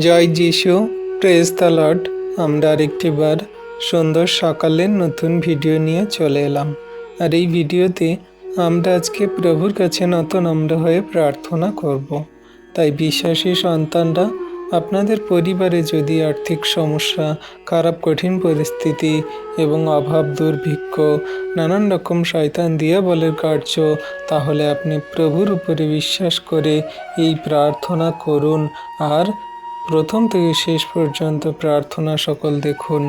জয় যিশু, praise the Lord. আমরা আরেকটিবার সুন্দর সকালের নতুন ভিডিও নিয়ে চলে এলাম। আর এই ভিডিওতে আমরা আজকে প্রভুর কাছে নম্র হয়ে প্রার্থনা করব। তাই বিশ্বাসী সন্তানরা, আপনাদের পরিবারে যদি আর্থিক সমস্যা, খারাপ কঠিন পরিস্থিতি এবং অভাব, দুর্ভিক্ষ, নানান রকম শয়তান দিয়াবলের কার্য, তাহলে আপনি প্রভুর উপরে বিশ্বাস করে এই প্রার্থনা করুন। আর প্রথম থেকে শেষ পর্যন্ত প্রার্থনা সকল দেখুন।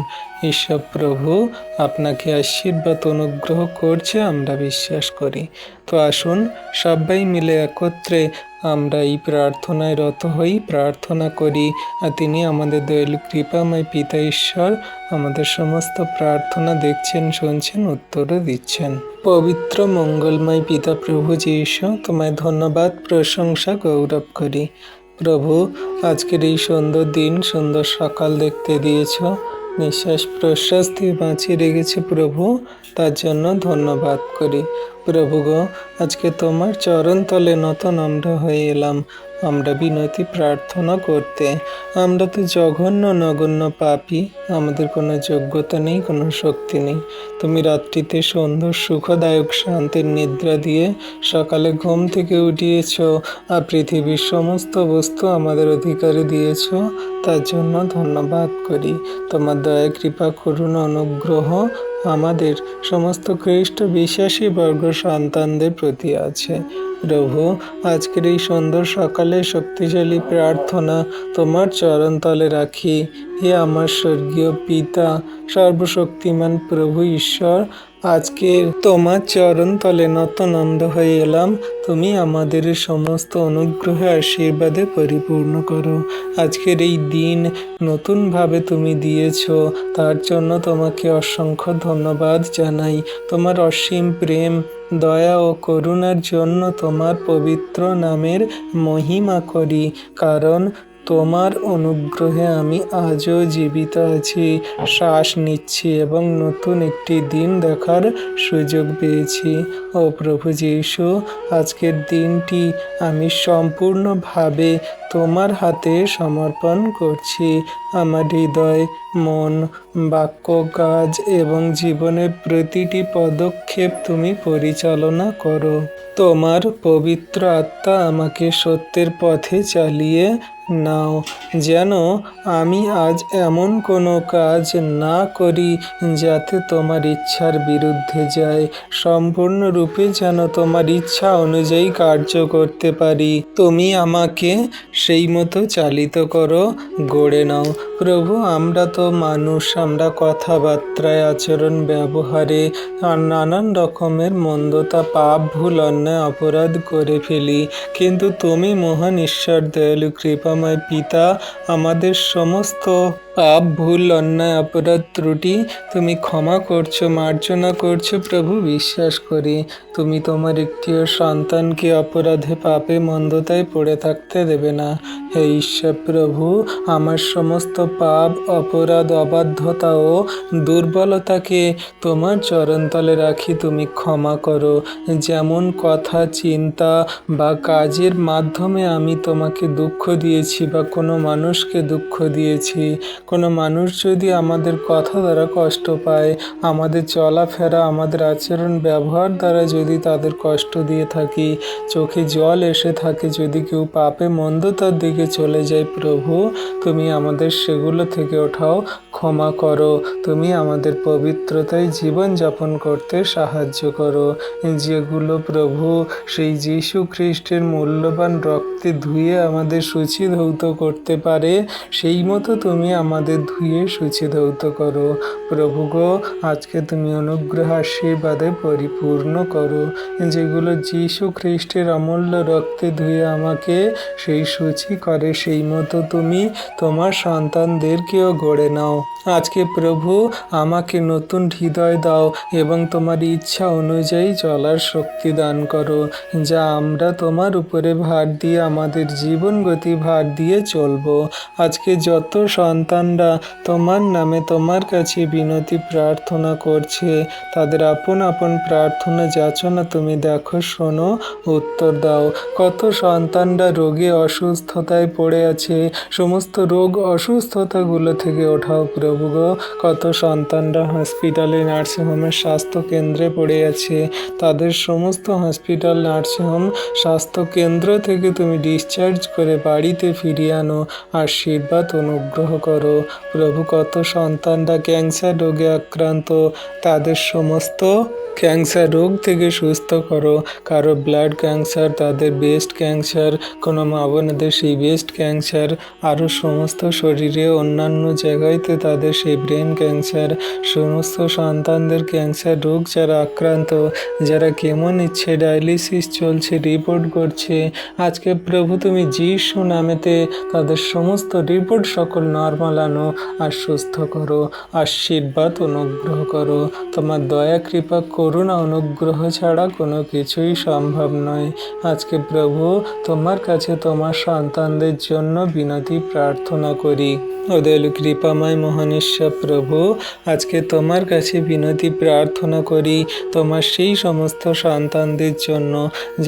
ঈশ্বর প্রভু আপনাকে আশীর্বাদ অনুগ্রহ করছে, আমরা বিশ্বাস করি। তো আসুন সবাই মিলে একত্রে আমরা এই প্রার্থনায় রত হই, প্রার্থনা করি। আর তিনি আমাদের দয়ালু কৃপাময় পিতা ঈশ্বর আমাদের সমস্ত প্রার্থনা দেখছেন, শুনছেন, উত্তরও দিচ্ছেন। পবিত্র মঙ্গলময় পিতা প্রভু যীশু, তোমায় ধন্যবাদ, প্রশংসা, গৌরব করি। প্রভু, আজকের এই সুন্দর দিন, সুন্দর সকাল দেখতে দিয়েছ, নিঃশ্বাস প্রশ্বাস দিয়ে বাঁচিয়ে রেখেছে প্রভু, তার জন্য ধন্যবাদ করি। প্রভু গো, আজকে তোমার চরণ তলে নম্র হয়ে এলাম আমরা বিনতি প্রার্থনা করতে। আমরা তো জঘন্য নগণ্য পাপী, আমাদের কোনো যোগ্যতা নেই, কোনো শক্তি নেই। তুমি রাত্রিতে সুন্দর সুখদায়ক শান্তির নিদ্রা দিয়ে সকালে ঘুম থেকে উঠিয়েছ, আর পৃথিবীর সমস্ত বস্তু আমাদের অধিকারে দিয়েছ, তার জন্য ধন্যবাদ করি। তোমার দয়া, কৃপা, করুণা, অনুগ্রহ আমাদের সমস্ত খ্রিস্ট বিশ্বাসী বর্গ সন্তানদের প্রতি আছে। প্রভু, আজকের এই সুন্দর সকালে শক্তিশালী প্রার্থনা তোমার চরণতলে রাখি। হে আমার স্বর্গীয় পিতা, সর্বশক্তিমান প্রভু ঈশ্বর, আজকে তোমার চরণ তলে নম্র হয়ে এলাম। তুমি আমাদের সমস্ত অনুগ্রহে আশীর্বাদে পরিপূর্ণ করো। আজকের এই দিন নতুনভাবে তুমি দিয়েছ, তার জন্য তোমাকে অসংখ্য ধন্যবাদ জানাই। তোমার অসীম প্রেম, দয়া ও করুণার জন্য তোমার পবিত্র নামের মহিমা করি, কারণ তোমার অনুগ্রহে আমি আজও জীবিত আছি, শ্বাস নিচ্ছি এবং নতুন একটি দিন দেখার সুযোগ পেয়েছি। ও প্রভু যীশু, আজকের দিনটি আমি সম্পূর্ণভাবে তোমার হাতে সমর্পণ করছি। আমার হৃদয়, মন, বাক্য, কাজ এবং জীবনের প্রতিটি পদক্ষেপ তুমি পরিচালনা করো। তোমার পবিত্র আত্মা আমাকে সত্যের পথে চালিয়ে নাও, যেন আমি আজ এমন কোনো কাজ না করি যাতে তোমার ইচ্ছার বিরুদ্ধে যায়। সম্পূর্ণরূপে যেন তোমার ইচ্ছা অনুযায়ী কার্য করতে পারি। তুমি আমাকে সেই মতো চালিত করো, গড়ে নাও। প্রভু, আমরা তো মানুষ, আমরা কথাবার্তায়, আচরণ, ব্যবহারে আর নানান রকমের মন্দতা, পাপ, ভুল, অন্যায়, অপরাধ করে ফেলি। কিন্তু তুমি মহান ঈশ্বর, দয়ালু কৃপাময় পিতা, আমাদের সমস্ত পাপ, ভুল, অন্যায়, অপরাধ, ত্রুটি তুমি ক্ষমা করছো, মার্জনা করছো। প্রভু, বিশ্বাস করি তুমি তোমার একটিও সন্তানকে অপরাধে, পাপে, মন্দতায় পড়ে থাকতে দেবে না। হে ঈশ্বর প্রভু, আমার সমস্ত পাপ, অপরাধ, অবাধ্যতা ও দুর্বলতাকে তোমার চরণতলে রাখি, তুমি ক্ষমা করো। যেমন কথা, চিন্তা বা কাজের মাধ্যমে আমি তোমাকে দুঃখ দিয়েছি বা কোনো মানুষকে দুঃখ দিয়েছি, কোনো মানুষ যদি আমাদের কথা দ্বারা কষ্ট পায়, আমাদের চলাফেরা, আমাদের আচরণ, ব্যবহার দ্বারা যদি তাদের কষ্ট দিয়ে থাকি, চোখে জল এসে থাকে, যদি কেউ পাপে, মন্দতার দিকে চলে যায়, প্রভু তুমি আমাদের সেগুলো থেকে ওঠাও, ক্ষমা করো। তুমি আমাদের পবিত্রতায় জীবন যাপন করতে সাহায্য করো, যেগুলো প্রভু সেই যীশু খ্রিস্টের মূল্যবান রক্তে ধুয়ে আমাদের শুচিধৌত করতে পারে, সেই মতো তুমি আমাদের ধুয়ে শুচিধৌত করো। প্রভু গো, আজকে তুমি অনুগ্রহ আশীর্বাদে পরিপূর্ণ করো, যেগুলো যীশু খ্রিস্টের অমূল্য রক্তে ধুয়ে আমাকে সেই শুচি করে, সেই মতো তুমি তোমার সন্তানদেরকেও গড়ে নাও। আজকে প্রভু আমাকে নতুন হৃদয় দাও এবং তোমার ইচ্ছা অনুযায়ী চলার শক্তি দান করো, যা আমরা তোমার উপরে ভার দিয়ে আমাদের জীবন গতি ভার দিয়ে চলবো। আজকে যত সন্তানরা তোমার নামে তোমার কাছে বিনতি প্রার্থনা করছে, তাদের আপন আপন প্রার্থনা যাচনা তুমি দেখো, শোনো, উত্তর দাও। কত সন্তানরা রোগে অসুস্থতায় পড়ে আছে, সমস্ত রোগ অসুস্থতাগুলো থেকে ওঠাও প্রভু গো। কত সন্তানরা হসপিটালে, নার্সিংহোমের স্বাস্থ্য কেন্দ্রে পড়ে আছে, তাদের সমস্ত হসপিটাল, নার্সিংহোম, স্বাস্থ্য কেন্দ্র থেকে তুমি ডিসচার্জ করে বাড়িতে ফিরিয়ে আনো, আশীর্বাদ অনুগ্রহ করো প্রভু। কত সন্তানরা ক্যান্সার রোগে আক্রান্ত, তাদের সমস্ত ক্যান্সার রোগ থেকে সুস্থ করো। কারো ব্লাড ক্যান্সার, তাদের ব্রেস্ট ক্যান্সার, কোনো মা বোনেদের সেই ব্রেস্ট ক্যান্সার, আরও সমস্ত শরীরে অন্যান্য জায়গায়তে তাদের সেই ব্রেন ক্যান্সার, সমস্ত সন্তানদের ক্যান্সার রোগ যারা আক্রান্ত, যারা কেমো নিচ্ছে, ডায়ালিসিস চলছে, রিপোর্ট করছে, আজকে প্রভু তুমি যিশু নামেতে তাদের সমস্ত রিপোর্ট সকল নর্মাল আনো আর সুস্থ করো, আশীর্বাদ অনুগ্রহ করো। তোমার দয়া কৃপা করুণা অনুগ্রহ ছাড়া কোনো কিছুই সম্ভব নয়। আজকে প্রভু তোমার কাছে তোমার সন্তানদের জন্য বিনতি প্রার্থনা করি। ও দয়ালু কৃপাময় মহানেশ্বর প্রভু, আজকে তোমার কাছে বিনতি প্রার্থনা করি তোমার সেই সমস্ত সন্তানদের জন্য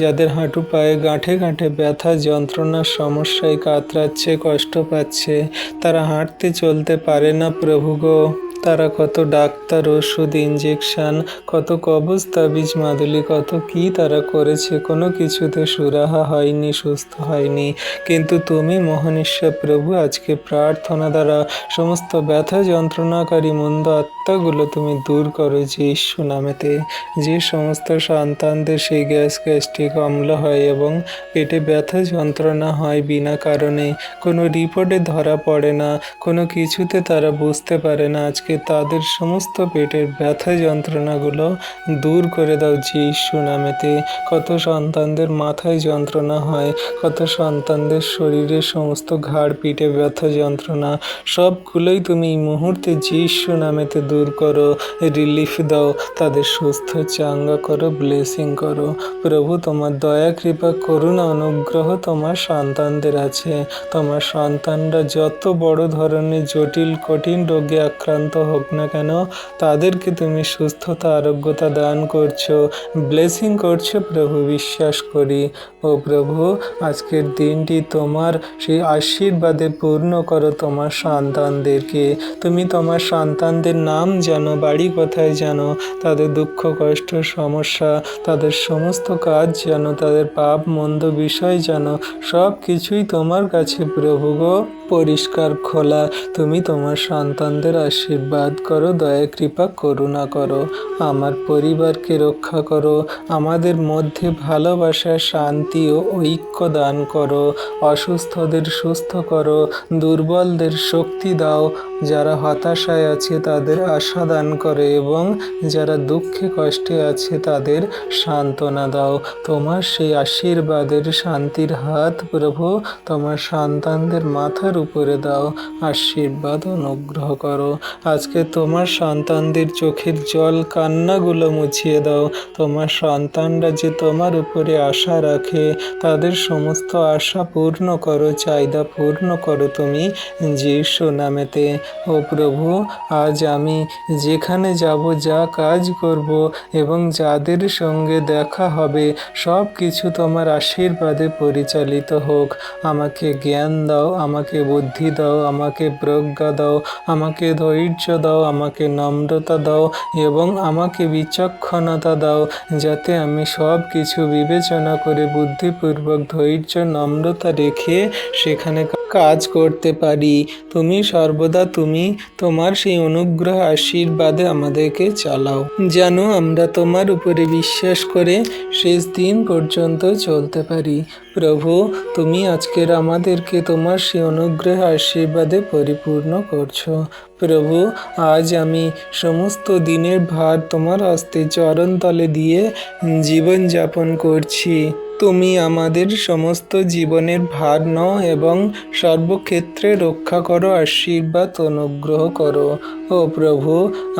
যাদের হাঁটু পায়ে গাঁঠে গাঁঠে ব্যথা, যন্ত্রণার সমস্যায় কাতরাচ্ছে, কষ্ট পাচ্ছে, তারা হাঁটতে চলতে পারে না প্রভু গো। তারা কত ডাক্তার, ওষুধ, ইঞ্জেকশন, কত কবজ তাবিজ মাদুলি, কত কি তারা করেছে, কোনো কিছুতে সুরাহা হয়নি, সুস্থ হয়নি। কিন্তু তুমি মহানেশ্বর প্রভু আজকে প্রার্থনা দ্বারা সমস্ত ব্যথা যন্ত্রণাকারী মন্দ আত্মাগুলো তুমি দূর করো যিশু নামেতে। যে সমস্ত সন্তানদের সেই গ্যাস্ট্রিক অম্ল হয় এবং পেটে ব্যথা যন্ত্রণা হয় বিনা কারণে, কোনো রিপোর্টে ধরা পড়ে না, কোনো কিছুতে তারা বুঝতে পারে না, আজকে তাদের সমস্ত পেটের ব্যথা যন্ত্রণাগুলো দূর করে দাও যিশু নামেতে। কত সন্তানদের মাথায় যন্ত্রণা হয়, কত সন্তানদের শরীরে সমস্ত ঘাড় পিঠে ব্যথা যন্ত্রণা, সবগুলোই তুমি এই মুহূর্তে যিশু নামেতে দূর করো, রিলিফ দাও, তাদের সুস্থ চাঙ্গা করো, ব্লেসিং করো প্রভু। তোমার দয়া কৃপা করুণা অনুগ্রহ তোমার সন্তানদের আছে। তোমার সন্তানরা যত বড় ধরনের জটিল কঠিন রোগে আক্রান্ত হোক না কেন, তাদেরকে তুমি সুস্থতা আরোগ্যতা দান করছো, ব্লেসিং করছো প্রভু, বিশ্বাস করি। ও প্রভু, আজকের দিনটি তোমার সেই আশীর্বাদে পূর্ণ করো তোমার সন্তানদেরকে। তুমি তোমার সন্তানদের নাম জানো, বাড়ি কোথায় জানো, তাদের দুঃখ কষ্ট সমস্যা, তাদের সমস্ত কাজ জানো, তাদের পাপ মন্দ বিষয় জানো, সব কিছুই তোমার কাছে প্রভু গো পরিষ্কার খোলা। তুমি তোমার সন্তানদের আশীর্বাদ করো, দয়া কৃপা করুণা করো, আমার পরিবারকে রক্ষা করো, আমাদের মধ্যে ভালোবাসা, শান্তি ও ঐক্য দান করো, অসুস্থদের সুস্থ করো, দুর্বলদের শক্তি দাও, যারা হতাশায় আছে তাদের আশা দান করো এবং যারা দুঃখে কষ্টে আছে তাদের সান্ত্বনা দাও। তোমার সেই আশীর্বাদের শান্তির হাত প্রভু তোমার সন্তানদের মাথার উপরে দাও, আশীর্বাদ অনুগ্রহ করো। আজকে তোমার সন্তানদের চোখের জল কান্নাগুলো মুছিয়ে দাও। তোমার সন্তানরা যে তোমার উপরে আশা রাখে, তাদের সমস্ত আশা পূর্ণ করো, চাহিদা পূর্ণ করো তুমি যিশু নামেতে। ও প্রভু, আজ আমি যেখানে যাব, যা কাজ করব এবং যাদের সঙ্গে দেখা হবে, সব কিছু তোমার আশীর্বাদে পরিচালিত হোক। আমাকে জ্ঞান দাও, আমাকে বুদ্ধি দাও, আমাকে প্রজ্ঞা দাও, আমাকে ধৈর্য দাও, আমাকে নম্রতা দাও এবং আমাকে বিচক্ষণতা দাও, যাতে আমি সব কিছু বিবেচনা করে বুদ্ধিপূর্বক ধৈর্য নম্রতা রেখে সেখানে কাজ করতে পারি। তুমি সর্বদা তুমি তোমার সেই অনুগ্রহ আশীর্বাদে আমাদেরকে চালাও, যেন আমরা তোমার উপরে বিশ্বাস করে শেষ দিন পর্যন্ত চলতে পারি। প্রভু, তুমি আজকের আমাদেরকে তোমার সেই অনুগ্রহ আশীর্বাদে পরিপূর্ণ করছো। প্রভু, আজ আমি সমস্ত দিনের ভার তোমার হস্তে চরণতলে দিয়ে জীবনযাপন করছি। তুমি আমাদের সমস্ত জীবনের ভার নাও এবং সর্বক্ষেত্রে রক্ষা করো, আশীর্বাদ অনুগ্রহ করো। ও প্রভু,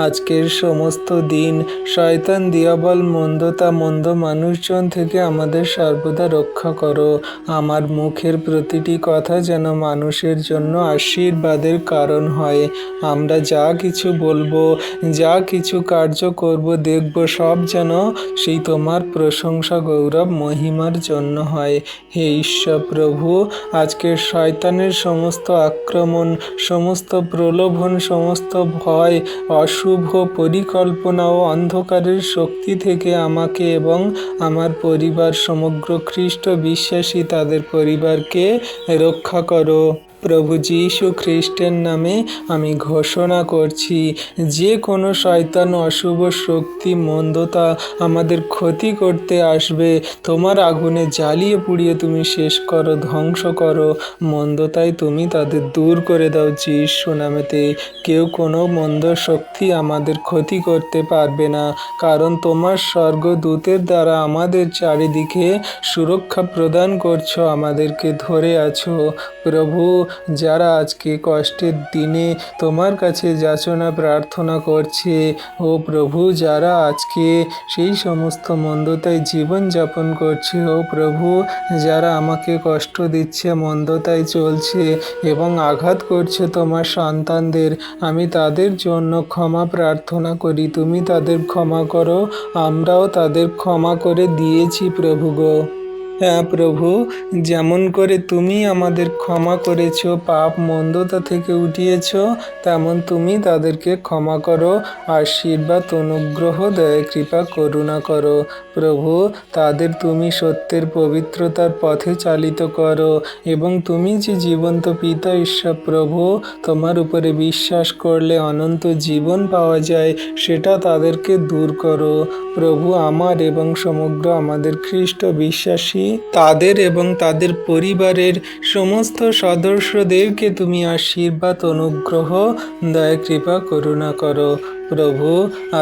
আজকের সমস্ত দিন শয়তান, দিয়াবল, মন্দতা, মন্দ মানুষজন থেকে আমাদের সর্বদা রক্ষা করো। আমার মুখের প্রতিটি কথা যেন মানুষের জন্য আশীর্বাদের কারণ হয়। আমরা যা কিছু বলবো, যা কিছু কার্য করব, দেখব, সব যেন সেই তোমার প্রশংসা, গৌরব, মহিমার জন্য হয়। হে ঈশ্বর প্রভু, আজকের শয়তানের সমস্ত আক্রমণ, সমস্ত প্রলোভন, সমস্ত ভয়, অশুভ পরিকল্পনা ও অন্ধকারের শক্তি থেকে আমাকে এবং আমার পরিবার, সমগ্র খ্রিস্ট বিশ্বাসী তাদের পরিবারকে রক্ষা করো। প্রভু যীশু খ্রিস্টের নামে আমি ঘোষণা করছি, যে কোনো শয়তান, অশুভ শক্তি, মন্দতা আমাদের ক্ষতি করতে আসবে, তোমার আগুনে জ্বালিয়ে পুড়িয়ে তুমি শেষ করো, ধ্বংস করো। মন্দতায় তুমি তাদের দূর করে দাও যীশু নামেতে। কেউ কোনো মন্দ শক্তি আমাদের ক্ষতি করতে পারবে না, কারণ তোমার স্বর্গদূতের দ্বারা আমাদের চারিদিকে সুরক্ষা প্রদান করছো, আমাদেরকে ধরে আছো। প্রভু, যারা আজকে কষ্টের দিনে তোমার কাছে যাচনা প্রার্থনা করছে, ও প্রভু, যারা আজকে সেই সমস্ত মন্দতায় জীবনযাপন করছে, ও প্রভু, যারা আমাকে কষ্ট দিচ্ছে, মন্দতায় চলছে এবং আঘাত করছে তোমার সন্তানদের, আমি তাদের জন্য ক্ষমা প্রার্থনা করি। তুমি তাদের ক্ষমা করো, আমরাও তাদের ক্ষমা করে দিয়েছি প্রভু গো। হ্যাঁ প্রভু, যেমন করে তুমি আমাদের ক্ষমা করেছ, পাপ মন্দতা থেকে উঠিয়েছ, তেমন তুমি তাদেরকে ক্ষমা করো, আশীর্বাদ, অনুগ্রহ, দয়া, কৃপা, করুণা করো। প্রভু, তাদের তুমি সত্যের পবিত্রতার পথে চালিত করো এবং তুমি যে জীবন্ত পিতা ঈশ্বর প্রভু, তোমার উপরে বিশ্বাস করলে অনন্ত জীবন পাওয়া যায়, সেটা তাদেরকে দূর করো। প্রভু, আমার এবং সমগ্র আমাদের খ্রিস্ট বিশ্বাসী তাদের এবং তাদের পরিবারের সমস্ত সদস্যদেরকে তুমি আশীর্বাদ, অনুগ্রহ, দয়া, কৃপা, করুণা করো। প্রভু,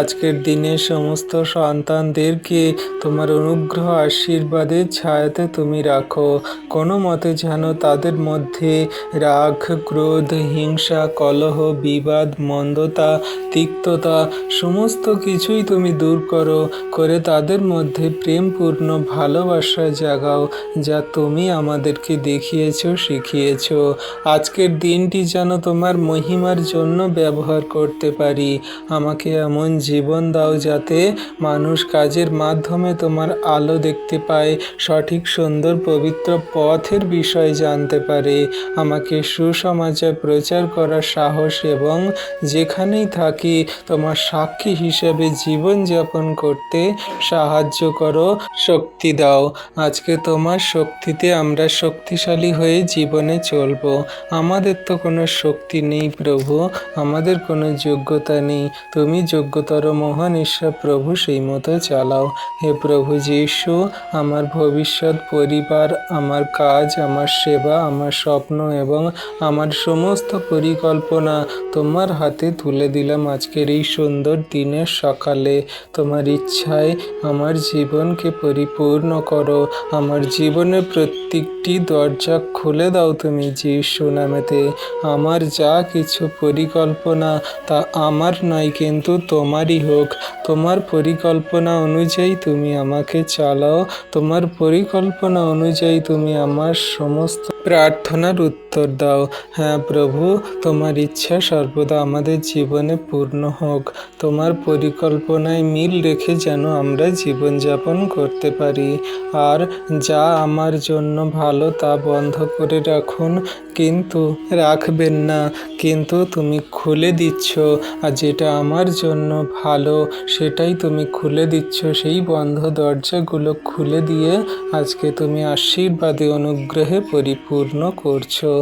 আজকের দিনে সমস্ত সন্তানদেরকে তোমার অনুগ্রহ, আশীর্বাদের ছায়াতে তুমি রাখো। কোনো মতে যেন তাদের মধ্যে রাগ, ক্রোধ, হিংসা, কলহ, বিবাদ, মন্দতা, তিক্ততা সমস্ত কিছুই তুমি দূর করে তাদের মধ্যে প্রেমপূর্ণ ভালোবাসা জাগাও, যা তুমি আমাদেরকে দেখিয়েছ, শিখিয়েছ। আজকের দিনটি যেন তোমার মহিমার জন্য ব্যবহার করতে পারি। আমাকে এমন জীবন দাও যাতে মানুষ কাজের মাধ্যমে তোমার আলো দেখতে পায়, সঠিক, সুন্দর, পবিত্র পথের বিষয়ে জানতে পারে। আমাকে সুসমাচার প্রচার করার সাহস এবং যেখানেই থাকি তোমার সাক্ষী হিসেবে জীবনযাপন করতে সাহায্য করো, শক্তি দাও। আজকে তোমার শক্তিতে আমরা শক্তিশালী হয়ে জীবনে চলব। আমাদের তো কোনো শক্তি নেই প্রভু, আমাদের কোনো যোগ্যতা নেই, তুমি যোগ্যতর মহান ঈশ্বর প্রভু, সেই মতো চালাও। হে প্রভু যীশু, আমার ভবিষ্যৎ, পরিবার, আমার কাজ, আমার সেবা, আমার স্বপ্ন এবং আমার সমস্ত পরিকল্পনা তোমার হাতে তুলে দিলাম আজকের এই সুন্দর দিনের সকালে। তোমার ইচ্ছায় আমার জীবনকে পরিপূর্ণ করো, আমার জীবনের প্রত্যেকটি দরজা খুলে দাও তুমি যীশু নামেতে। আমার যা কিছু পরিকল্পনা তা আমার নয়, কিন্তু তোমারই হোক। তোমার পরিকল্পনা অনুযায়ী তুমি আমাকে চালাও, তোমার পরিকল্পনা অনুযায়ী তুমি আমার সমস্ত প্রার্থনার উত্তর দাও। হ্যাঁ প্রভু, তোমার ইচ্ছা সর্বদা আমাদের জীবনে পূর্ণ হোক। তোমার পরিকল্পনায় মিল রেখে যেন আমরা জীবনযাপন করতে পারি। আর যা আমার জন্য ভালো তা বন্ধ করে রাখুন, কিন্তু রাখবেন না, কিন্তু তুমি খুলে দিচ্ছ। আর যেটা আমার জন্য ভালো সেটাই তুমি খুলে দিচ্ছ। সেই বন্ধ দরজাগুলো খুলে দিয়ে আজকে তুমি আশীর্বাদে, অনুগ্রহে পরিপূর্ণ করছো।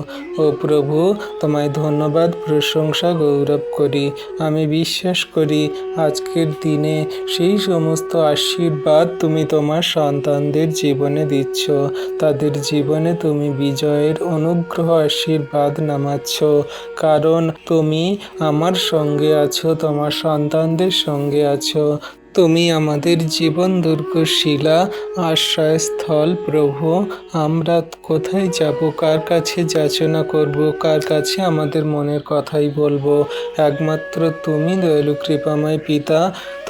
ও প্রভু, তোমায় ধন্যবাদ, প্রশংসা, গৌরব করি। আমি বিশ্বাস করি আজকের দিনে সেই সমস্ত আশীর্বাদ তুমি তোমার সন্তানদের জীবনে দিচ্ছ। তাদের জীবনে তুমি বিজয়ের অনুগ্রহ, আশীর্বাদ নামাচ্ছ, কারণ তুমি আমার সঙ্গে আছো, তোমার সন্তানদের সঙ্গে আছো। তুমি আমাদের জীবন দুর্গশিলা, আশ্রয়স্থল। প্রভু, আমরা কোথায় যাব, কার কাছে যাচনা করব, কার কাছে আমাদের মনের কথাই বলবো? একমাত্র তুমি দয়ালু কৃপাময় পিতা,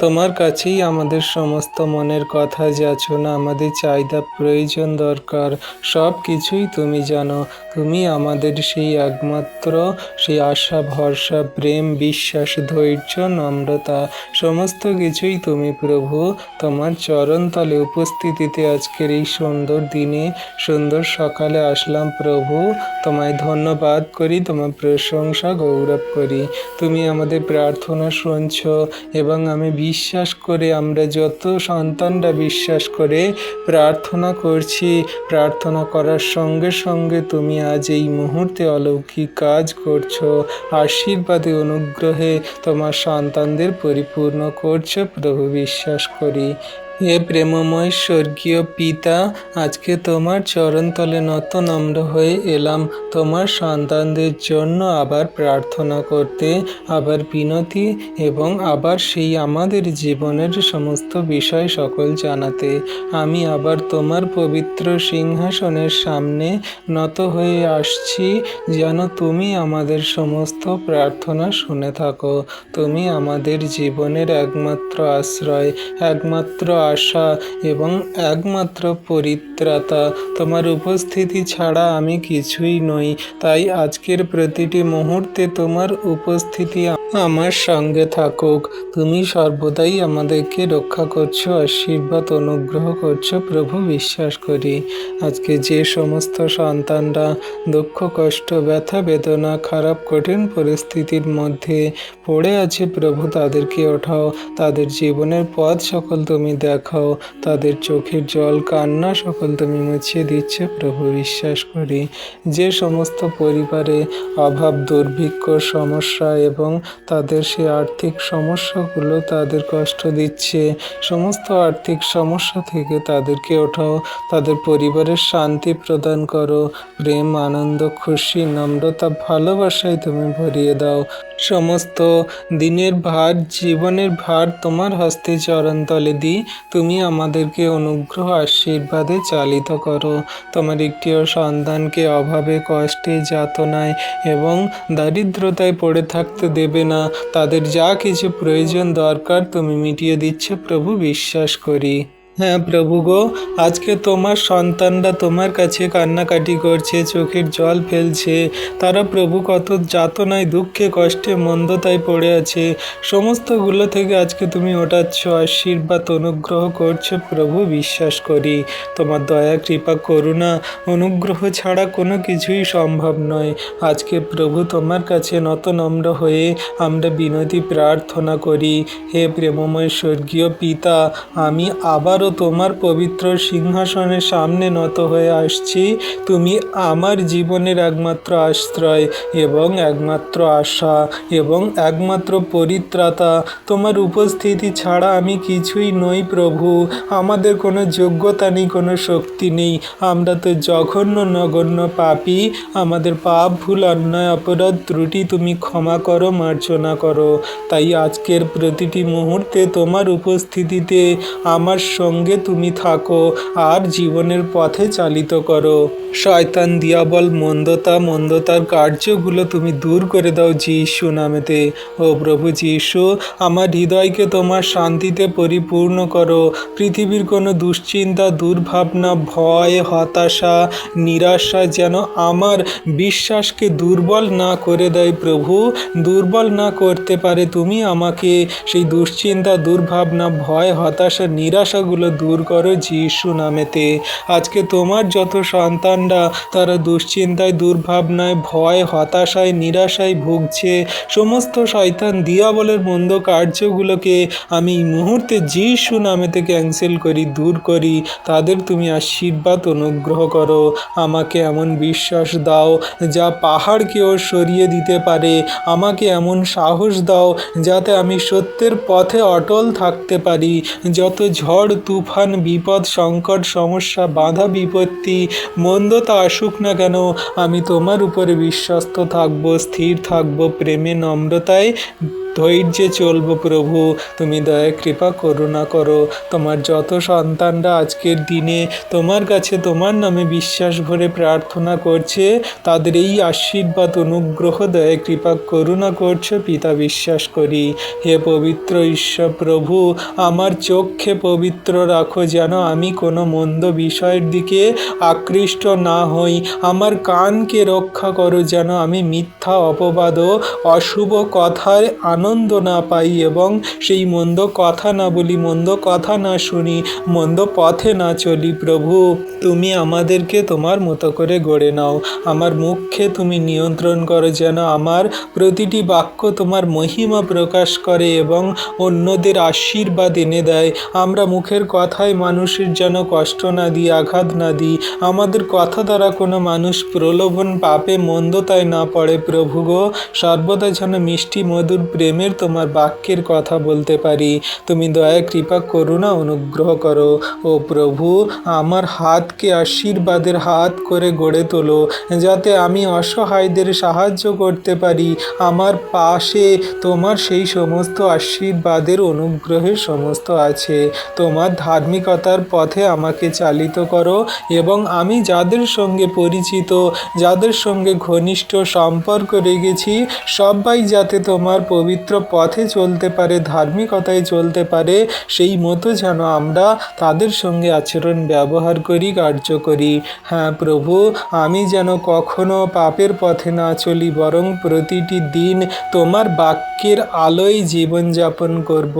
তোমার কাছেই আমাদের সমস্ত মনের কথা, যাচনা, আমাদের চাহিদা, প্রয়োজন, দরকার সব কিছুই তুমি জানো। তুমি আমাদের সেই একমাত্র, সেই আশা, ভরসা, প্রেম, বিশ্বাস, ধৈর্য, নম্রতা সমস্ত কিছুই তুমি প্রভু। তোমার চরণতলে উপস্থিতিতে আজকের এই সুন্দর দিনে, সুন্দর সকালে আসলাম প্রভু। তোমায় ধন্যবাদ করি, তোমার প্রশংসা গৌরব করি। তুমি আমাদের প্রার্থনা শুনছ এবং আমি বিশ্বাস করে, আমরা যত সন্তানরা বিশ্বাস করে প্রার্থনা করছি, প্রার্থনা করার সঙ্গে সঙ্গে তুমি আজ এই মুহূর্তে অলৌকিক কাজ করছো। আশীর্বাদে, অনুগ্রহে তোমার সন্তানদের পরিপূর্ণ করছো প্রভু, বিশ্বাস করি। হে প্রেমময় স্বর্গীয় পিতা, আজকে তোমার চরণতলে নত নম্র হয়ে এলাম তোমার সন্তানদের জন্য আবার প্রার্থনা করতে, আবার বিনতি এবং আবার সেই আমাদের জীবনের সমস্ত বিষয় সকল জানাতে। আমি আবার তোমার পবিত্র সিংহাসনের সামনে নত হয়ে আসছি, যেন তুমি আমাদের সমস্ত প্রার্থনা শুনে থাকো। তুমি আমাদের জীবনের একমাত্র আশ্রয়, একমাত্র আশা এবং একমাত্র পরিত্রাতা। তোমার উপস্থিতি ছাড়া আমি কিছুই নই। তাই আজকের প্রতিটি মুহূর্তে তোমার উপস্থিতি আমার সঙ্গে থাকুক। তুমি সর্বদাই আমাদেরকে রক্ষা করছো, আশীর্বাদ, অনুগ্রহ করছো প্রভু, বিশ্বাস করি। আজকে যে সমস্ত সন্তানরা দুঃখ, কষ্ট, ব্যথা, বেদনা, খারাপ কঠিন পরিস্থিতির মধ্যে পড়ে আছে প্রভু, তাদেরকে ওঠাও। তাদের জীবনের পথ সকল তুমি দেখাও। তাদের চোখের জল, কান্না সকল তুমি মুছিয়ে দিচ্ছে প্রভু, বিশ্বাস করি। যে সমস্ত পরিবারে অভাব, দুর্ভিক্ষ, সমস্যা এবং তাদের সে আর্থিক সমস্যাগুলো তাদের কষ্ট দিচ্ছে, সমস্ত আর্থিক সমস্যা থেকে তাদেরকে ওঠাও। তাদের পরিবারের শান্তি প্রদান করো। প্রেম, আনন্দ, খুশি, নম্রতা, ভালোবাসায় তুমি ভরিয়ে দাও। সমস্ত দিনের ভার, জীবনের ভার তোমার হস্তে চরণতলে দিই। তুমি আমাদেরকে অনুগ্রহ, আশীর্বাদে চালিত করো। তোমার একটিও সন্তানকে অভাবে, কষ্টে, যাতনায় এবং দারিদ্রতায় পড়ে থাকতে দেবে না। তাদের যা কিছু প্রয়োজন, দরকার তুমি মিটিয়ে দিচ্ছ প্রভু, বিশ্বাস করি। হ্যাঁ প্রভু গো, আজকে তোমার সন্তানরা তোমার কাছে কান্নাকাটি করছে, চোখের জল ফেলছে। তারা প্রভু কত যাতনায়, দুঃখে, কষ্টে, মন্দতায় পড়ে আছে। সমস্তগুলো থেকে আজকে তুমি ওঠাচ্ছ, আশীর্বাদ, অনুগ্রহ করছো প্রভু, বিশ্বাস করি। তোমার দয়া, কৃপা, করুণা, অনুগ্রহ ছাড়া কোনো কিছুই সম্ভব নয়। আজকে প্রভু তোমার কাছে নত নম্র হয়ে আমরা বিনতি প্রার্থনা করি। হে প্রেমময় স্বর্গীয় পিতা, আমি আবারও তোমার পবিত্র সিংহাসনের সামনে নত হয়ে আসছি। তুমি আমার জীবনের একমাত্র আশ্রয় এবং একমাত্র আশা এবং একমাত্র পরিত্রাতা। তোমার উপস্থিতি ছাড়া আমি কিছুই নই প্রভু। আমাদের কোনো যোগ্যতা নেই, কোনো শক্তি নেই। আমরা তো জঘন্য, নগণ্য পাপী। আমাদের পাপ, ভুল, অন্যায়, অপরাধ, ত্রুটি তুমি ক্ষমা করো, মার্জনা করো। তাই আজকের প্রতিটি মুহূর্তে তোমার উপস্থিতিতে আমার সঙ্গে তুমি থাকো আর জীবনের পথে চালিত করো। শয়তান, দিয়াবল, মন্দতার কার্যগুলো তুমি দূর করে দাও যিশু নামেতে। ও প্রভু যিশু, আমার হৃদয়কে তোমার শান্তিতে পরিপূর্ণ করো। পৃথিবীর কোনো দুশ্চিন্তা, দুর্ভাবনা, ভয়, হতাশা, নিরাশা যেন আমার বিশ্বাসকে দুর্বল না করে দেয় প্রভু, দুর্বল না করতে পারে। তুমি আমাকে সেই দুশ্চিন্তা, দুর্ভাবনা, ভয়, হতাশা, নিরাশাগুলো দূর করো যিশু নামেতে। আজকে তোমার যত সন্তানরা তারা দুশ্চিন্তায়, দুর্ভাবনায়, ভয়, হতাশায়, নিরাশায় ভুগছে, সমস্ত শয়তান, দিয়াবলের মন্দ কার্যগুলোকে আমি এই মুহূর্তে যিশু নামেতে ক্যান্সেল করি, দূর করি। তাদের তুমি আশীর্বাদ, অনুগ্রহ করো। আমাকে এমন বিশ্বাস দাও যা পাহাড়কেও সরিয়ে দিতে পারে। আমাকে এমন সাহস দাও যাতে আমি সত্যের পথে অটল থাকতে পারি। যত ঝড়, তুফান, বিপদ, সংকট, সমস্যা, বাধা, বিপত্তি, মন্দতা আসুক না কেন, আমি তোমার উপরে বিশ্বস্ত থাকবো, স্থির থাকবো, প্রেমে, নম্রতায় ধৈর্যে চলবো প্রভু। তুমি দয়া কৃপা করুণা করো। তোমার যত সন্তানরা আজকের দিনে তোমার কাছে তোমার নামে বিশ্বাস ভরে প্রার্থনা করছে, তাদের এই আশীর্বাদ অনুগ্রহ দয়া কৃপা করুণা করছো পিতা, বিশ্বাস করি। হে পবিত্র ঈশ্বর প্রভু, আমার চোখকে পবিত্র রাখো যেন আমি কোনো মন্দ বিষয়ের দিকে আকৃষ্ট না হই। আমার কানকে রক্ষা করো যেন আমি মিথ্যা অপবাদ ও অশুভ কথার আনন্দ না পাই এবং সেই মন্দ কথা না বলি, মন্দ কথা না শুনি, মন্দ পথে না চলি। প্রভু, তুমি আমাদেরকে তোমার মতো করে গড়ে নাও। আমার মুখকে তুমি নিয়ন্ত্রণ করো যেন আমার প্রতিটি বাক্য তোমার মহিমা প্রকাশ করে এবং অন্যদের আশীর্বাদ এনে দেয়। আমরা মুখের কথায় মানুষের যেন কষ্ট না দিই, আঘাত না দিই। আমাদের কথা দ্বারা কোনো মানুষ প্রলোভন, পাপে, মন্দতায় না পড়ে। প্রভু গো, সর্বদা যেন মিষ্টি মধুর প্রেমের তোমার বাক্যের কথা বলতে পারি। তুমি দয়া কৃপা করুণা অনুগ্রহ করো। ও প্রভু, আমার হাতকে আশীর্বাদের হাত করে গড়ে তোলো যাতে আমি অসহায়দের সাহায্য করতে পারি। আমার পাশে তোমার সেই সমস্ত আশীর্বাদের অনুগ্রহের সমস্ত আছে। তোমার ধার্মিকতার পথে আমাকে চালিত করো এবং আমি যাদের সঙ্গে পরিচিত, যাদের সঙ্গে ঘনিষ্ঠ সম্পর্ক রেখেছি, সবাই যাতে তোমার পবিত্র পথে চলতে পারে, ধার্মিকতায় চলতে পারে, সেই মতো যেন আমরা তাদের সঙ্গে আচরণ ব্যবহার করি, কার্য করি। হ্যাঁ প্রভু, আমি যেন কখনো পাপের পথে না চলি, বরং প্রতিটি দিন তোমার বাক্যের আলোয় জীবনযাপন করব।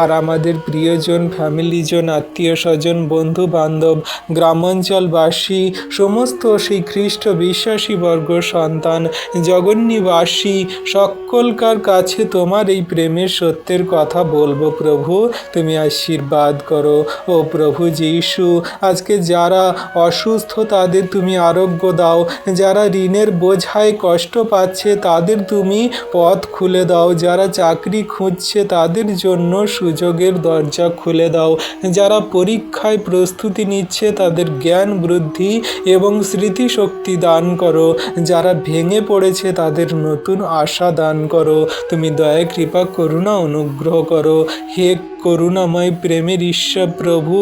আর আমাদের প্রিয়জন, ফ্যামিলিজন, আত্মীয় স্বজন, বন্ধু বান্ধব, গ্রামাঞ্চলবাসী, সমস্ত সেই খ্রিস্ট বিশ্বাসী বর্গ সন্তান, জগন্নিবাসী সকলকার কাছে তোমার এই প্রেমের সত্যের কথা বলবো। প্রভু, তুমি আশীর্বাদ করো। ও প্রভু যীশু, আজকে যারা অসুস্থ তাদের তুমি আরোগ্য দাও, যারা ঋণের বোঝায় কষ্ট পাচ্ছে তাদের তুমি পথ খুলে দাও, যারা চাকরি খুঁজছে তাদের জন্য সুযোগের দরজা খুলে দাও, যারা পরীক্ষায় প্রস্তুতি নিচ্ছে তাদের জ্ঞান বৃদ্ধি এবং স্মৃতিশক্তি দান করো, যারা ভেঙে পড়েছে তাদের নতুন আশা দান করো। তুমি দয়া কৃপা করুণা অনুগ্রহ করো। হে করুণাময় প্রেমের ঈশ্বর প্রভু,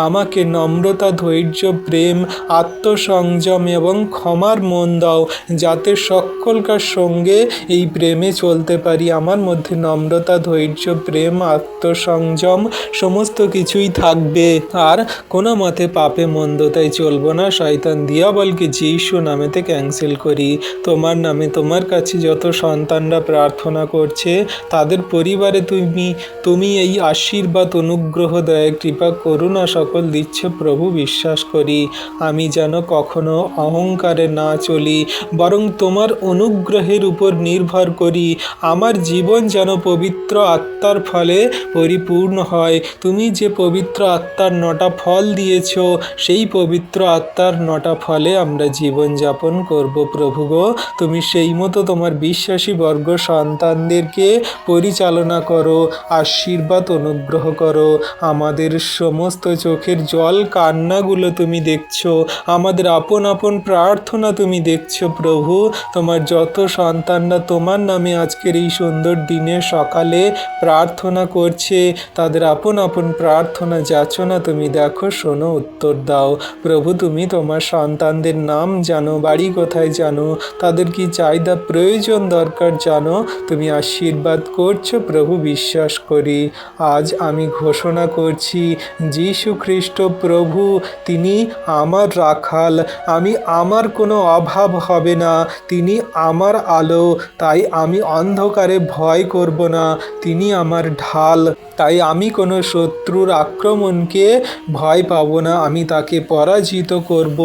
আমাকে নম্রতা, ধৈর্য, প্রেম, আত্মসংযম এবং ক্ষমার মন দাও যাতে সকলকার সঙ্গে এই প্রেমে চলতে পারি। আমার মধ্যে নম্রতা, ধৈর্য, প্রেম, আত্মসংযম সমস্ত কিছুই থাকবে। আর কোনো মতে পাপে মন্দতায় চলবো না। শয়তান দিয়াবলকে যীশু নামেতে ক্যান্সেল করি। তোমার নামে তোমার কাছে যত সন্তানরা প্রার্থনা করছে তাদের পরিবারে তুমি এই আশীর্বাদ, অনুগ্রহ, দয়া, কৃপা, করুণা সকল দিচ্ছ প্রভু, বিশ্বাস করি। আমি যেন কখনো অহংকারে না চলি, বরং তোমার অনুগ্রহের উপর নির্ভর করি। আমার জীবন যেন পবিত্র আত্মার ফলে পরিপূর্ণ হয়। তুমি যে পবিত্র আত্মার 9টা ফল দিয়েছ, সেই পবিত্র আত্মার 9টা ফলে আমরা জীবনযাপন করব। প্রভু গো, তুমি সেই মতো তোমার বিশ্বাসী বর্গ সন্তানদেরকে পরিচালনা করো, আশীর্বাদ অনুগ্রহ করো। আমাদের সমস্ত চোখের জল কান্নাগুলো তুমি দেখছো, আমাদের আপন আপন প্রার্থনা তুমি দেখছো। প্রভু, তোমার যত সন্তানরা তোমার নামে আজকের এই সুন্দর দিনে সকালে প্রার্থনা করছে, তাদের আপন আপন প্রার্থনা যাচনা তুমি দেখো, শোনো, উত্তর দাও। প্রভু, তুমি তোমার সন্তানদের নাম জানো, বাড়ি কোথায় জানো, তাদের কি চাহিদা প্রয়োজন দরকার জানো, তুমি আশীর্বাদ করছো প্রভু, বিশ্বাস করি। আজ আমি ঘোষণা করছি, যীশু খ্রিস্ট প্রভু তিনি আমার রাখাল, আমার কোনো অভাব হবে না। তিনি আমার আলো, তাই আমি অন্ধকারে ভয় করব না। তিনি আমার ঢাল, তাই আমি কোনো শত্রুর আক্রমণকে ভয় পাব না। আমি তাকে পরাজিত করব।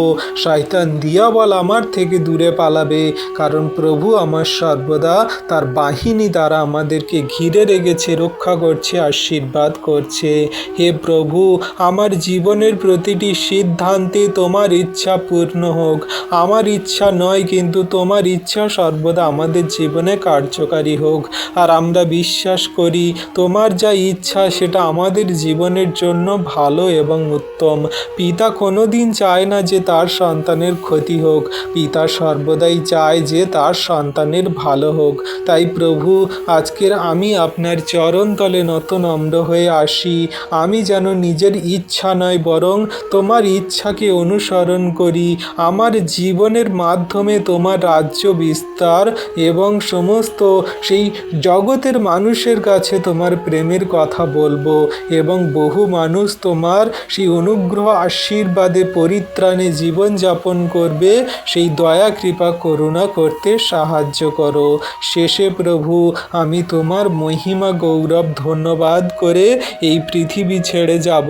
শয়তান দিয়াবল আমার থেকে দূরে পালাবে, কারণ প্রভু আমার সর্বদা তার বাহিনী দ্বারা আমাদেরকে ঘিরে রেখেছে, রক্ষা করছে, আশীর্বাদ আশীর্বাদ করছে। হে প্রভু, আমার জীবনের প্রতিটি সিদ্ধান্তে তোমার ইচ্ছা পূর্ণ হোক। আমার ইচ্ছা নয়, কিন্তু তোমার ইচ্ছা সর্বদা আমাদের জীবনে কার্যকারী হোক। আর আমরা বিশ্বাস করি তোমার যা ইচ্ছা সেটা আমাদের জীবনের জন্য ভালো এবং উত্তম। পিতা কোনোদিন চায় না যে তার সন্তানের ক্ষতি হোক, পিতা সর্বদাই চায় যে তার সন্তানের ভালো হোক। তাই প্রভু, আজকের আমি আপনার চরণতলে নত নম্র হয়ে আসি। আমি যেন নিজের ইচ্ছা নয়, বরং তোমার ইচ্ছাকে অনুসরণ করি। আমার জীবনের মাধ্যমে তোমার রাজ্য বিস্তার এবং সমস্ত সেই জগতের মানুষের কাছে তোমার প্রেমের কথা বলবো, এবং বহু মানুষ তোমার সেই অনুগ্রহ আশীর্বাদে পরিত্রাণে জীবনযাপন করবে। সেই দয়া কৃপা করুণা করতে সাহায্য করো। শেষে প্রভু, আমি তোমার মহিমা গৌরব ধন্যবাদ করে এই পৃথিবী ছেড়ে যাব।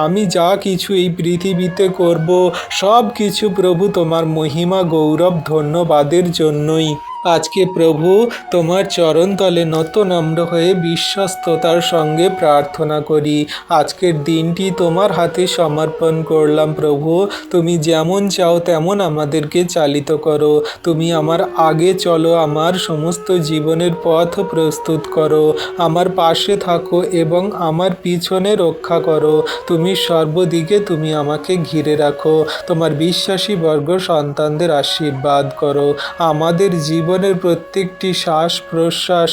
আমি যা কিছু এই পৃথিবীতে করব, সব কিছু প্রভু তোমার মহিমা গৌরব ধন্যবাদের জন্যই। আজকে প্রভু তোমার চরণতলে নত নম্র হয়ে বিশ্বস্ততার সঙ্গে প্রার্থনা করি। আজকের দিনটি তোমার হাতে সমর্পণ করলাম প্রভু। তুমি যেমন চাও তেমন আমাদেরকে চালিত করো। তুমি আমার আগে চলো, আমার সমস্ত জীবনের পথ প্রস্তুত করো। আমার পাশে থাকো এবং আমার পিছনে রক্ষা করো। তুমি সর্বদিকে তুমি আমাকে ঘিরে রাখো। তোমার বিশ্বাসী বর্গ সন্তানদের আশীর্বাদ করো। আমাদের জীবনের প্রত্যেকটি শ্বাস প্রশ্বাস,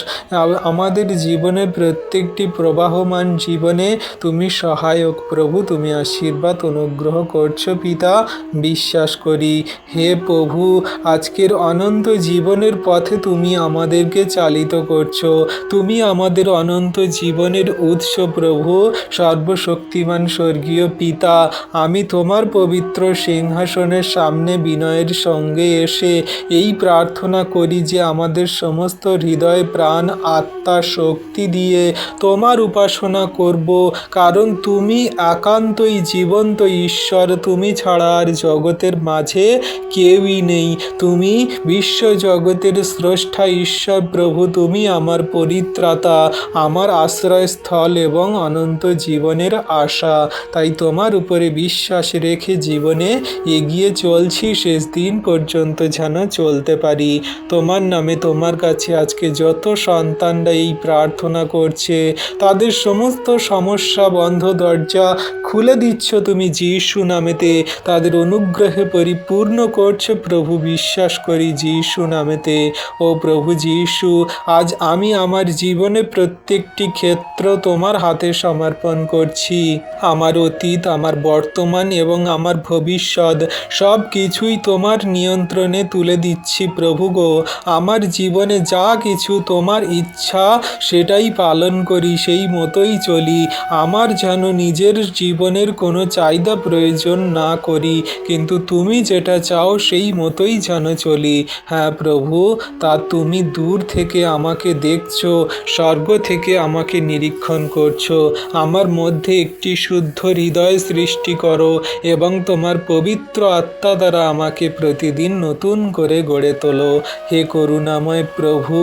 আমাদের জীবনের প্রত্যেকটি প্রবাহমান জীবনে তুমি সহায়ক প্রভু। তুমি আশীর্বাদ অনুগ্রহ করছো পিতা, বিশ্বাস করি। হে প্রভু, আজকের অনন্ত জীবনের পথে তুমি আমাদেরকে চালিত করছো। তুমি আমাদের অনন্ত জীবনের উৎস প্রভু। সর্বশক্তিমান স্বর্গীয় পিতা, আমি তোমার পবিত্র সিংহাসনের সামনে বিনয়ের সঙ্গে এসে এই প্রার্থনা করি যে আমাদের সমস্ত হৃদয় প্রাণ আত্মা শক্তি দিয়ে তোমার উপাসনা করব, কারণ তুমি একান্তই জীবন্ত ঈশ্বর। তুমি ছাড়া আর জগতের মাঝে কেউই নেই। তুমি বিশ্ব জগতের স্রষ্টা ঈশ্বর প্রভু। তুমি আমার পরিত্রাতা, আমার আশ্রয়স্থল এবং অনন্ত জীবনের আশা। তাই তোমার উপরে বিশ্বাস রেখে জীবনে এগিয়ে চলছি, শেষ দিন পর্যন্ত যেন চলতে পারি। তোমার নামে তোমার কাছে আজকে যত সন্তানরা এই প্রার্থনা করছে, তাদের সমস্ত সমস্যা বন্ধ দরজা খুলে দিচ্ছ তুমি যিশু নামেতে। তাদের অনুগ্রহে পরিপূর্ণ করছো প্রভু, বিশ্বাস করি যিশু নামেতে। ও প্রভু যিশু, আজ আমি আমার জীবনে প্রত্যেকটি ক্ষেত্র তোমার হাতে সমর্পণ করছি। আমার অতীত, আমার বর্তমান এবং আমার ভবিষ্যৎ সব কিছুই তোমার নিয়ন্ত্রণে তুলে দিচ্ছি প্রভু গো। আমার জীবনে যা কিছু তোমার ইচ্ছা সেটাই পালন করি, সেই মতোই চলি। আমার যেন নিজের জীবনের কোনো চাহিদা প্রয়োজন না করি, কিন্তু তুমি যেটা চাও সেই মতোই যেন চলি। হ্যাঁ প্রভু, তা তুমি দূর থেকে আমাকে দেখছো, স্বর্গ থেকে আমাকে নিরীক্ষণ করছো। আমার মধ্যে একটি শুদ্ধ হৃদয় সৃষ্টি করো এবং তোমার পবিত্র আত্মা দ্বারা আমাকে প্রতিদিন নতুন করে গড়ে তোলো। হে করুণাময় প্রভু,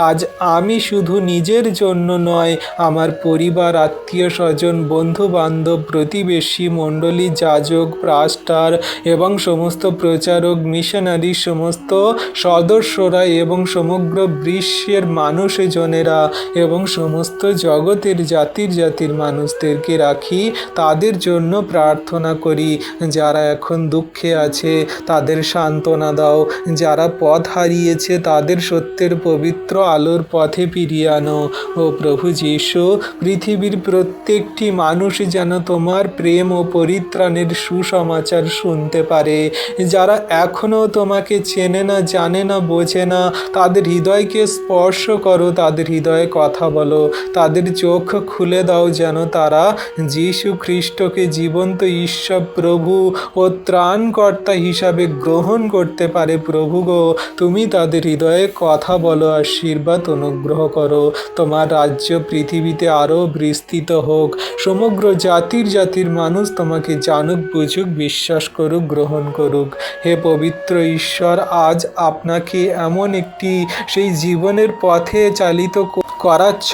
আজ আমি শুধু নিজের জন্য নয়, আমার পরিবার, আত্মীয় স্বজন, বন্ধু বান্ধব, প্রতিবেশী মণ্ডলী, যাজক, পাস্টার এবং সমস্ত প্রচারক, মিশনারি, সমস্ত সদস্যরা এবং সমগ্র বিশ্বের মানুষজনেরা এবং সমস্ত জগতের জাতির জাতির মানুষদেরকে রাখি। তাদের জন্য প্রার্থনা করি। যারা এখন দুঃখে আছে তাদের সান্ত্বনা দাও। যারা পথ হারিয়েছে তাদের সত্যের পবিত্র আলোর পথে ফিরিয়ে আনো। ও প্রভু যীশু, পৃথিবীর প্রত্যেকটি মানুষ যেন তোমার প্রেম ও পরিত্রাণের সুসমাচার শুনতে পারে। যারা এখনও তোমাকে চেনে না, জানে না, বোঝে না, তাদের হৃদয়কে স্পর্শ করো, তাদের হৃদয়ে কথা বলো, তাদের চোখ খুলে দাও যেন তারা যীশু খ্রিস্টকে জীবন্ত ঈশ্বর প্রভু ও ত্রাণকর্তা হিসাবে গ্রহণ করতে পারে। প্রভু গো, তুমি তাদের হৃদয়ে কথা বলো, আশীর্বাদ অনুগ্রহ করো। তোমার রাজ্য পৃথিবীতে আরও বিস্তৃত হোক। সমগ্র জাতির জাতির মানুষ তোমাকে জানুক, বুঝুক, বিশ্বাস করুক, গ্রহণ করুক। হে পবিত্র ঈশ্বর, আজ আপনাকে এমন একটি সেই জীবনের পথে চালিত করাচ্ছ,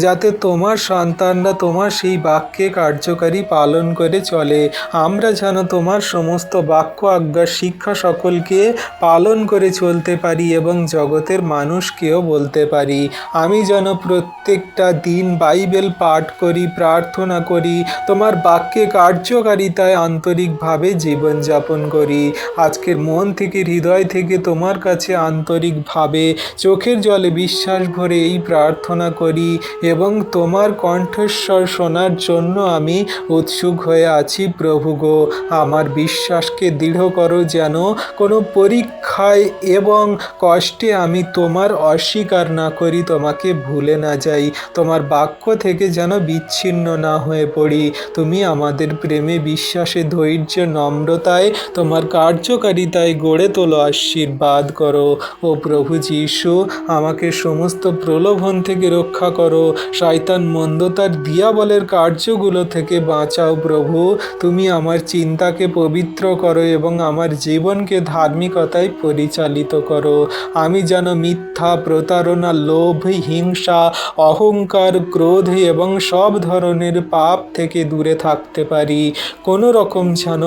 যাতে তোমার সন্তানরা তোমার সেই বাক্যে কার্যকারী পালন করে চলে। আমরা যেন তোমার সমস্ত বাক্য আজ্ঞা শিক্ষা সকলকে পালন করে চলতে পারি এবং জগতের মানুষকেও বলতে পারি। আমি যেন প্রত্যেকটা দিন বাইবেল পাঠ করি, প্রার্থনা করি, তোমার বাক্যে কার্যকারিতায় আন্তরিকভাবে জীবনযাপন করি। আজকের মন থেকে হৃদয় থেকে তোমার কাছে আন্তরিকভাবে চোখের জলে বিশ্বাস ভরে এই প্রার্থনা করি এবং তোমার কণ্ঠস্বর শোনার জন্য আমি উৎসুক হয়ে আছি। প্রভু গো, আমার বিশ্বাসকে দৃঢ় করো, যেন কোনো পরীক্ষায় এবং কষ্টে আমি তোমার অস্বীকার না করি, তোমাকে ভুলে না যাই, তোমার বাক্য থেকে যেন বিচ্ছিন্ন না হয়ে পড়ি। তুমি আমাদের প্রেমে, বিশ্বাসে, ধৈর্য, নম্রতায়, তোমার কার্যকারিতায় গড়ে তোলো, আশীর্বাদ করো। ও প্রভু যীশু, আমাকে সমস্ত প্রলোভন থেকে রক্ষা করো, শয়তান মন্দতার দিয়াবলের কার্যগুলো থেকে বাঁচাও। প্রভু, তুমি আমার চিন্তাকে পবিত্র করো এবং আমার জীবনকে ধার্মিকতায় পরিচালিত করো। আমি যেন মিথ্যা, প্রতারণা, লোভ, হিংসা, অহংকার, ক্রোধ এবং সব ধরনের পাপ থেকে দূরে থাকতে পারি। কোনো রকম যেন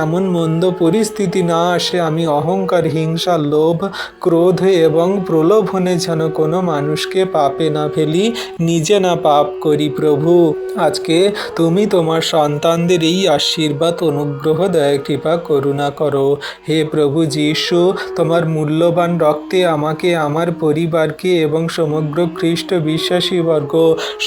এমন মন্দ পরিস্থিতি না আসে আমি অহংকার, হিংসা, লোভ, ক্রোধ এবং প্রলোভনে যেন কোনো মানুষকে পাপে না ফেলি, নিজে না পাপ করি। প্রভু, আজকে তুমি তোমার সন্তানদের এই আশীর্বাদ, অনুগ্রহ, দয়া, কৃপা, করুণা করো। হে প্রভু যীশু, তোমার মূল্যবান রক্তে আমাকে, আমার পরিবারকে এবং সমগ্র খ্রিস্ট বিশ্বাসীবর্গ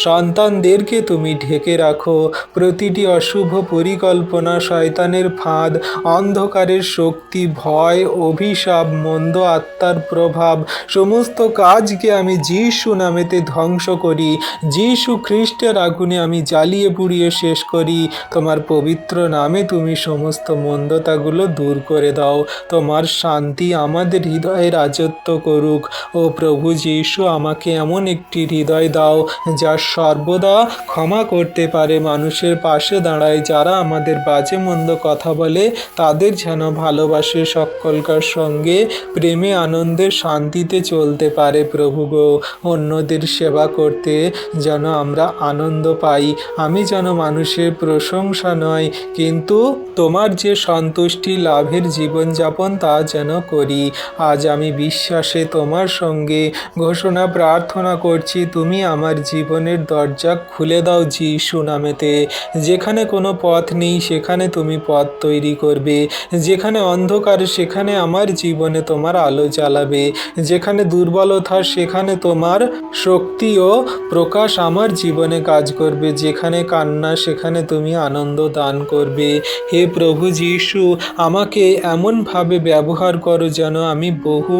সন্তানদেরকে তুমি ঢেকে রাখো। প্রতিটি অশুভ পরিকল্পনা, শয়তানের ফাঁদ, অন্ধকারের শক্তি, ভয়, অভিশাপ, মন্দ আত্মার প্রভাব, সমস্ত কাজকে আমি যীশু নামেতে ধ্বংস করি। যীশু খ্রিস্টের আগুনে আমি জ্বালিয়ে পুড়িয়ে শেষ করি। তোমার পবিত্র নামে তুমি সমস্ত মন্দতাগুলো দূর করে দাও। তোমার শান্তি আমাদের হৃদয়ে রাজত্ব করুক। ও প্রভু যীশু, আমাকে এমন একটি হৃদয় দাও যা সর্বদা ক্ষমা করতে পারে, মানুষের পাশে দাঁড়ায়, যারা আমাদের বাজে মন্দ কথা বলে তাদের যেন ভালোবাসে, সকলকার সঙ্গে প্রেমে, আনন্দে, শান্তিতে চলতে পারে। প্রভু গো, অন্যদের সেবা করতে যেন আমরা আনন্দ পাই। আমি যেন মানুষের প্রশংসা নয়, কিন্তু তোমার যে সন্তুষ্টি লাভের জীবনযাপন তা যেন করি। আজ আমি বিশ্বাসে তোমার সঙ্গে ঘোষণা প্রার্থনা করছি, তুমি আমার জীবনের দরজা খুলে দাও যীশু নামেতে। যেখানে কোনো পথ নেই সেখানে তুমি পথ তৈরি করবে, যেখানে অন্ধকার সেখানে আমার জীবনে তোমার আলো জ্বালাবে, যেখানে দুর্বলতা সেখানে তোমার শক্তি ও প্রকাশ আমার জীবনে কাজ করবে, যেখানে কান্না সেখানে তুমি আনন্দ দান করবে। হে প্রভু যীশু, আমাকে এমনভাবে ব্যবহার করো যেন আমি বহু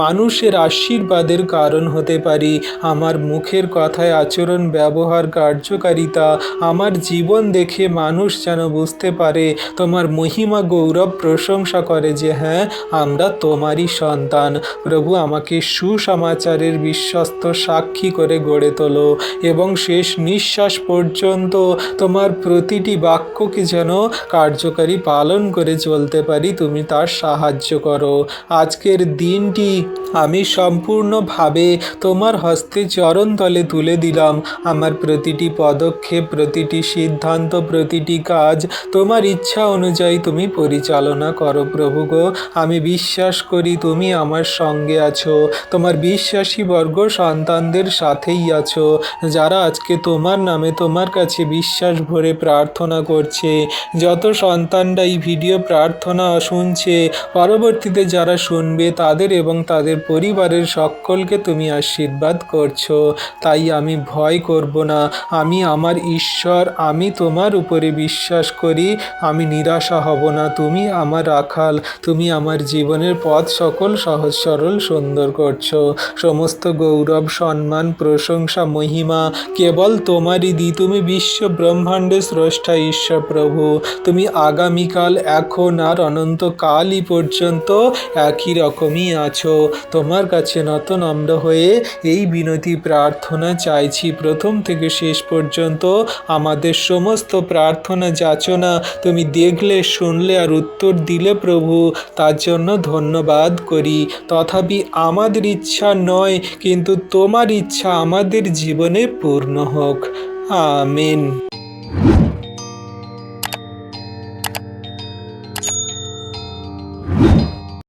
মানুষের আশীর্বাদের কারণ হতে পারি। আমার মুখের কথায়, আচরণ, ব্যবহার, কার্যকারিতা, আমার জীবন দেখে মানুষ যেন বুঝতে পারে, তোমার মহিমা, গৌরব, প্রশংসা করে যে হ্যাঁ, আমরা তোমারই সন্তান। প্রভু, আমাকে সুসমাচারের বিশ্বস্ত সাক্ষী করে গড়ে তোলো এবং শেষ নিঃশ্বাস পর্যন্ত তোমার প্রতিটি বাক্যকে যেন কার্যকারী পালন করে চলতে পারি, তুমি তার সাহায্য করো। আজকের দিনটি আমি সম্পূর্ণভাবে তোমার হস্তে চরণতলে তুলে দিলাম। আমার প্রতিটি পদক্ষেপ, প্রতিটি সিদ্ধান্ত, প্রতিটি কাজ তোমার ইচ্ছা অনুযায়ী তুমি পরিচালনা করো। প্রভু গো, আমি বিশ্বাস করি তুমি আমার সঙ্গে আছো, তোমার বিশ্বাসী বর্গ সন্তানদের সাথেই আছো, যারা আজকে তোমার নামে তোমার কাছে বিশ্বাস ভরে প্রার্থনা করছে। যত সন্তানরা এই ভিডিও প্রার্থনা শুনছে, পরবর্তীতে যারা শুনবে তাদের এবং তাদের পরিবারের সকলকে তুমি আশীর্বাদ করছো। তাই আমি ভয় করব না। আমি আমার ঈশ্বর, আমি তোমার উপরে বিশ্বাস করি, আমি নিরাশা হব না। তুমি আমার রাখাল, তুমি আমার জীবনের পথ সকল সহজ সরল সুন্দর করছো। সমস্ত গৌরব, সম্মান, প্রশংসা, মহিমা কেবল তোমারই দি। তুমি বিশ্ব ব্রহ্মাণ্ডের স্রষ্টা ঈশ্বর। প্রভু, তুমি আগামীকাল, এখন আর অনন্তকালই পর্যন্ত একই রকমই আছো। তোমার কাছে নত নম্র হয়ে এই বিনতি প্রার্থনা চাইছি। প্রথম থেকে শেষ পর্যন্ত আমাদের সমস্ত প্রার্থনা যাচনা তুমি দেখলে, শুনলে আর উত্তর দিলে প্রভু, তার জন্য ধন্যবাদ করি। তথাপি আমাদের ইচ্ছা নয়, কিন্তু তোমার ইচ্ছা আমাদের জীবনে পূর্ণ হোক। আমিন।